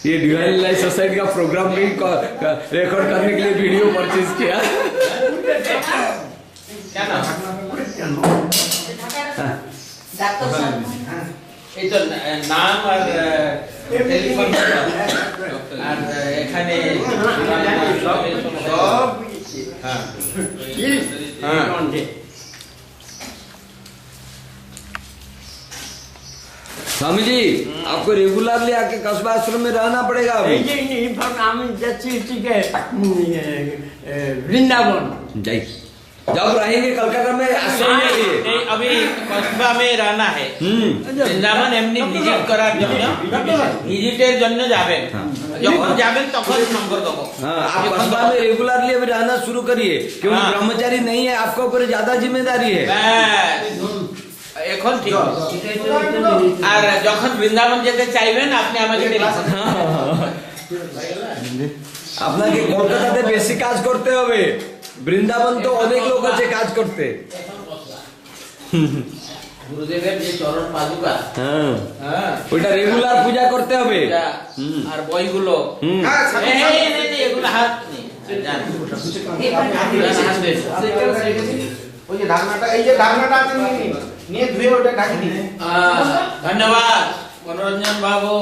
ये dual life society का programme भी रिकॉर्ड करने के लिए वीडियो परचेज किया। क्या नाम? डॉक्टर साहब এই তো নাম আর টেলিফোন আর এখানে সব হ্যাঁ হ্যাঁ स्वामी जी आपको रेगुलरली आके कस्बा आश्रम में रहना पड़ेगा अभी। আমি যাচ্ছি ঠিক বৃন্দাবন जाइए जब रहेंगे कलकत्ता में आश्रम में रहिए। नहीं अभी कस्बा में रहना है বৃন্দাবন এমনি ভিজিট করার জন্য ভিজিটের জন্য যাবেন যখন যাবেন তখন নম্বর দেবো हाँ आप कस्बा में रेगुलरली अभी रहना शुरू करिए क्योंकि हाँ। ब्रह्मचारी नहीं है, आपके ऊपर ज्यादा जिम्मेदारी है। এখন ঠিক আর যখন বৃন্দাবন যেতে চাইবেন আপনি আমাকে টেলিফোন আপনাকে কলকাতাতে বেশি কাজ করতে হবে, বৃন্দাবন তো অনেক লোক আছে কাজ করতে। গুরুদেবের যে চরণ পাদুকা হ্যাঁ হ্যাঁ ওইটা রেগুলার পূজা করতে হবে। আর বইগুলো এগুলো হাত নেই ওই যে ঢাকনাটা এই যে ঢাকনাটা আপনি নিয়ে ধুয়ে ওটা ঢাকি দিন। ধন্যবাদ মনোরঞ্জন বাবু